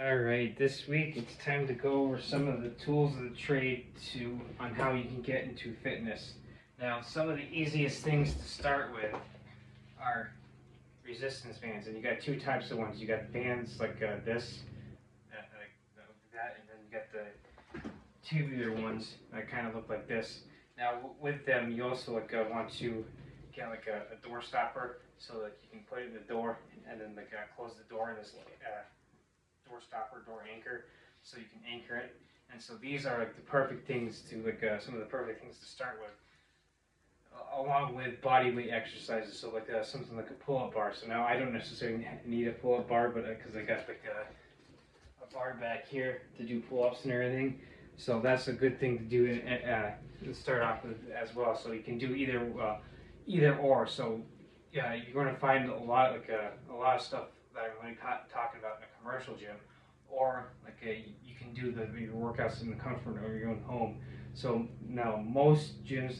Alright, this week it's time to go over some of the tools of the trade on how you can get into fitness. Now, some of the easiest things to start with are resistance bands, and you got two types of ones. You got bands like this, like that, and then you got the tubular ones that kind of look like this. Now, with them, you also want to get a door stopper so that you can put it in the door and then close the door in this door stopper, door anchor, so you can anchor it. And so these are the perfect things to some of the perfect things to start with, along with body weight exercises. So something like a pull-up bar. So now I don't necessarily need a pull-up bar, but because I got a bar back here to do pull-ups and everything. So that's a good thing to do to start off with as well. So you can do either or. So yeah, you're going to find a lot of stuff that I'm going to be talking about in a commercial gym, or you can do your workouts in the comfort of your own home. So now most gyms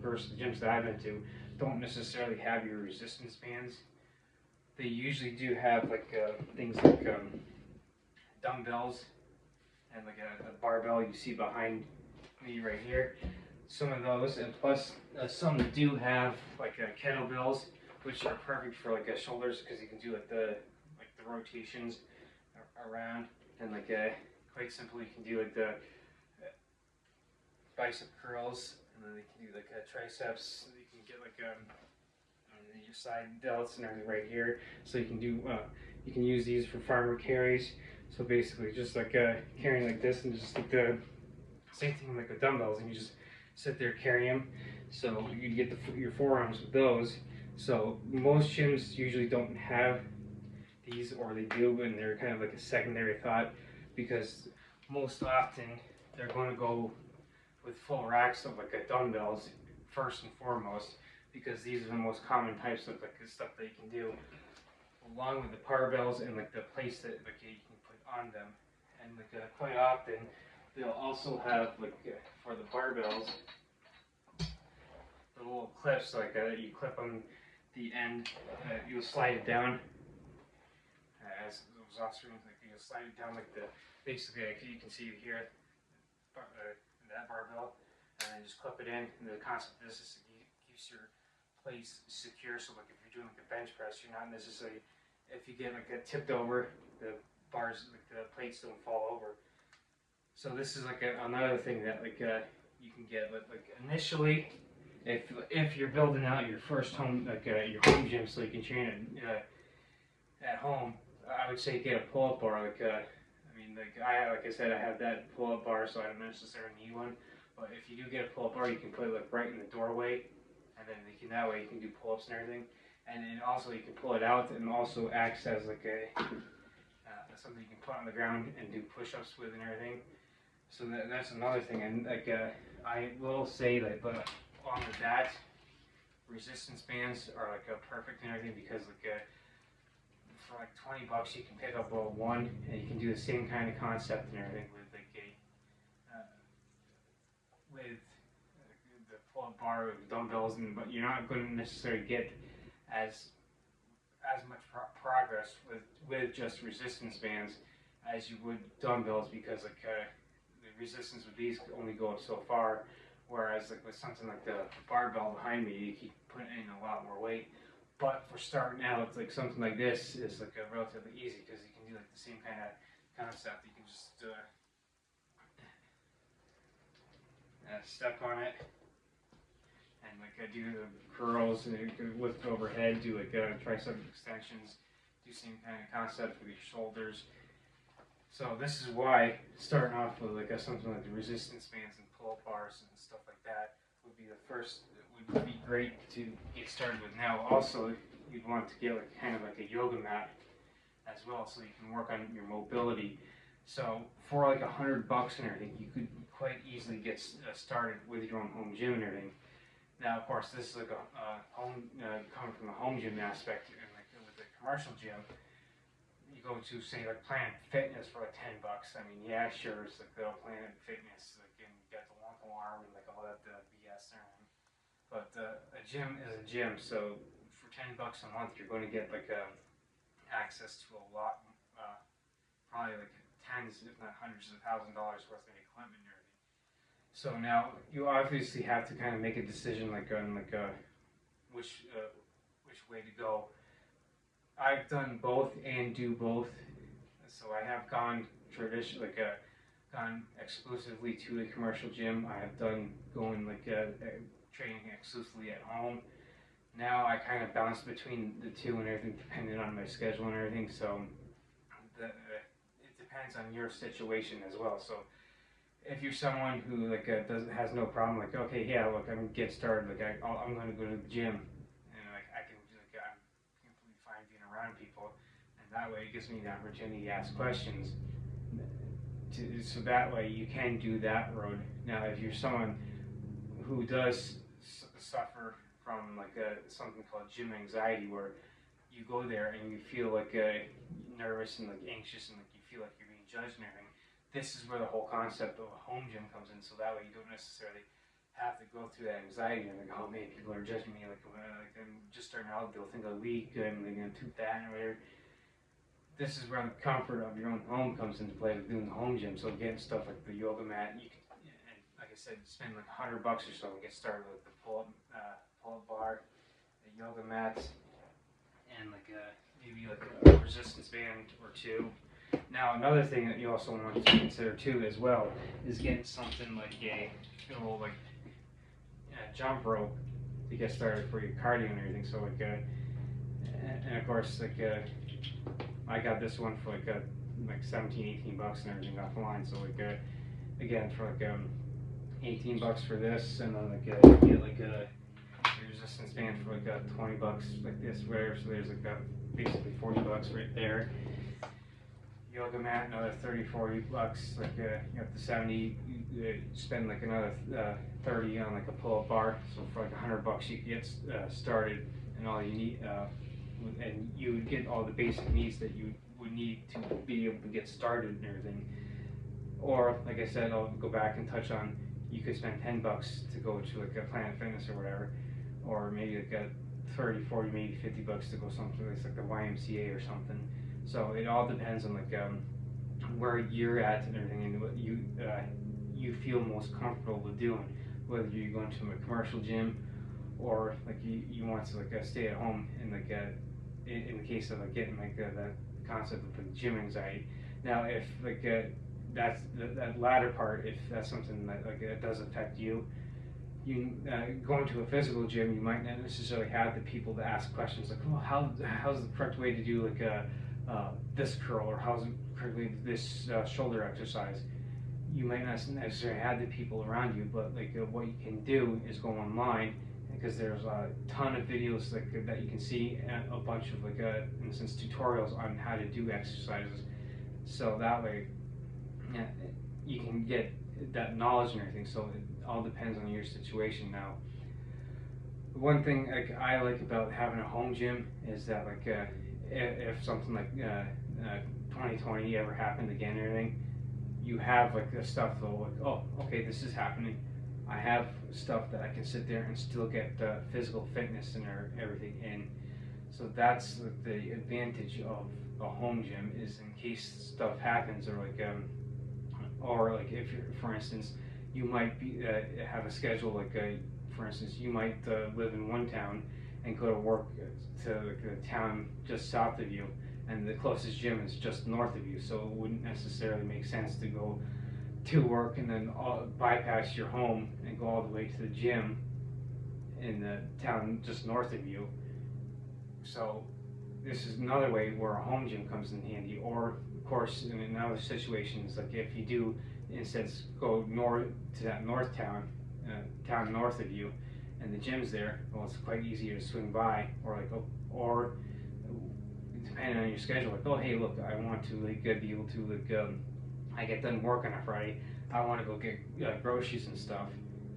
versus the gyms that I've been to don't necessarily have your resistance bands. They usually do have things like dumbbells and a barbell you see behind me right here. Some of those, and plus some do have kettlebells, which are perfect for shoulders because you can do the rotations around, and quite simple you can do the bicep curls, and then you can do triceps. You can get your side delts and everything right here. So you can do you can use these for farmer carries. So basically just carrying like this, and just the same thing like with dumbbells, and you just sit there carry them. So you get your forearms with those. So most gyms usually don't have these, or they do, and they're kind of like a secondary thought, because most often they're going to go with full racks of dumbbells first and foremost, because these are the most common types of stuff that you can do, along with the barbells and the plates that you can put on them. And quite often they'll also have for the barbells the little clips that you clip on the end. You'll slide it down as those off screens, you slide it down basically you can see here that barbell, and then just clip it in. And the concept of this is to keeps your plates secure. So if you're doing a bench press, you're not necessarily, if you get tipped over, the bars, the plates don't fall over. So this is another thing that you can get. But initially, if you're building out your first home your home gym, so you can train it at home, I would say get a pull-up bar. Like I said, I have that pull-up bar, so I don't necessarily need one. But if you do get a pull-up bar, you can put it right in the doorway, and then that way you can do pull-ups and everything. And then also you can pull it out, and also acts as something you can put on the ground and do push-ups with and everything. So that's another thing. And I will say that, along with that, resistance bands are perfect and everything, because for $20 you can pick up one, and you can do the same kind of concept and everything with the pull-up bar with dumbbells, but you're not going to necessarily get as much progress with just resistance bands as you would dumbbells, because the resistance with these only go up so far, whereas with something like the barbell behind me, you keep putting in a lot more weight. But for starting out, something like this is relatively easy, because you can do the same kind of concept. You can just step on it and do the curls, and lift overhead, do tricep extensions, do same kind of concept with your shoulders. So this is why starting off with something like the resistance bands and pull-up bars and stuff like that would be the first. It would be great to get started with. Now also you'd want to get kind of a yoga mat as well, so you can work on your mobility. So for $100 and everything, you could quite easily get started with your own home gym and everything. Now of course this is a home coming from the home gym aspect, and with the commercial gym, you go to say Planet Fitness for $10. I mean, yeah, sure, it's good old Planet Fitness, and you got the long arm and all that BS and everything. But a gym is a gym, so for $10 a month, you're going to get access to a lot probably like tens, if not hundreds of $1,000s worth of equipment and everything. So now you obviously have to kind of make a decision like on like which way to go. I've done both and do both. So I have gone gone exclusively to a commercial gym. I have done going training exclusively at home. Now I kind of bounce between the two and everything depending on my schedule and everything. So it depends on your situation as well. So if you're someone who has no problem, like, okay, yeah, look, I'm gonna get started. I'm gonna go to the gym, and I'm completely fine being around people, and that way it gives me the opportunity to ask questions. So that way you can do that road. Now, if you're someone who does suffer from something called gym anxiety, where you go there and you feel nervous and anxious and you feel like you're being judged and everything, this is where the whole concept of a home gym comes in. So that way you don't necessarily have to go through that anxiety and oh man, people are judging me, I'm just starting out, they'll think I'm weak and they're gonna toot that and whatever. This is where the comfort of your own home comes into play with doing the home gym. So getting stuff like the yoga mat, you can, and like I said, spend like $100 or so and get started with the pull-up bar, the yoga mats, and maybe a resistance band or two. Now, another thing that you also want to consider too as well is getting something like a jump rope to get started for your cardio and everything. So and of course I got this one for $17, $18 and everything offline. So again for $18 for this, and then you get a resistance band for $20 like this, whatever. So there's basically $40 right there. Yoga mat, another $30-$40. You have the 70. You spend another 30 on a pull-up bar. So for $100, you get started, and all you need, and you would get all the basic needs that you would need to be able to get started and everything. Or like I said, I'll go back and touch on, you could spend $10 to go to a Planet Fitness or whatever, or maybe a 30, 40, maybe $50 to go someplace like the YMCA or something. So it all depends on where you're at and everything, and what you feel most comfortable with doing. Whether you're going to a commercial gym, or you want to stay at home, and in the case of getting that concept of gym anxiety. Now, if that's that latter part, if that's something that it does affect you, going to a physical gym, you might not necessarily have the people to ask questions like, oh, how's the correct way to do this curl, or how's the correct way to do this shoulder exercise. You might not necessarily have the people around you, but what you can do is go online, because there's a ton of videos that you can see, and a bunch of in a sense tutorials on how to do exercises. So that way you can get that knowledge and everything. So it all depends on your situation. Now, one thing I like about having a home gym is that if something 2020 ever happened again or anything, you have the stuff though, oh, okay, this is happening. I have stuff that I can sit there and still get the physical fitness and everything in. So that's the advantage of a home gym, is in case stuff happens, or if you're, for instance, you might have a schedule for instance, you might live in one town and go to work to the town just south of you, and the closest gym is just north of you. So it wouldn't necessarily make sense to go to work and then bypass your home and go all the way to the gym in the town just north of you. So this is another way where a home gym comes in handy. Or of course, in another situations, if you do instead go north to that north town, town north of you, and the gym's there, well, it's quite easier to swing by, or depending on your schedule, oh hey, look, I want to be able to I get done work on a Friday, I want to go get groceries and stuff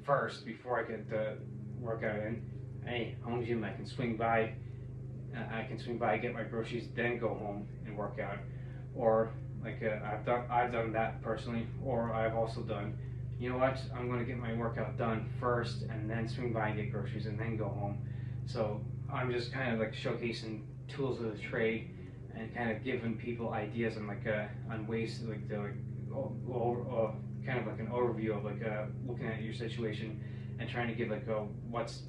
first before I get the workout in. Hey, home gym, I can swing by, get my groceries, then go home and work out. Or I've done that personally. Or I've also done, you know what, I'm going to get my workout done first and then swing by and get groceries and then go home. So I'm just kind of showcasing tools of the trade and kind of giving people ideas on on ways to kind of like an overview of looking at your situation and trying to give what's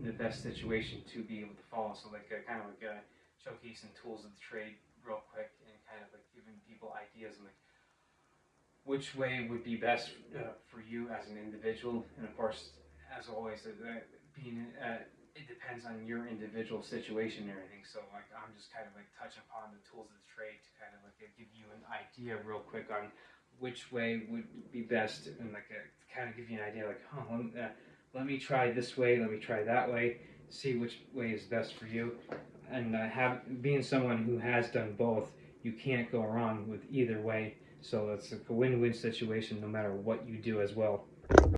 the best situation to be able to follow. So kind of showcasing tools of the trade real quick and kind of giving people ideas and which way would be best for you as an individual. And of course, as always, it depends on your individual situation and everything. So I'm just kind of touching upon the tools of the trade to kind of give you an idea real quick on which way would be best, and kind of give you an idea let me try this way, let me try that way, see which way is best for you. And being someone who has done both, you can't go wrong with either way. So it's a win-win situation no matter what you do as well.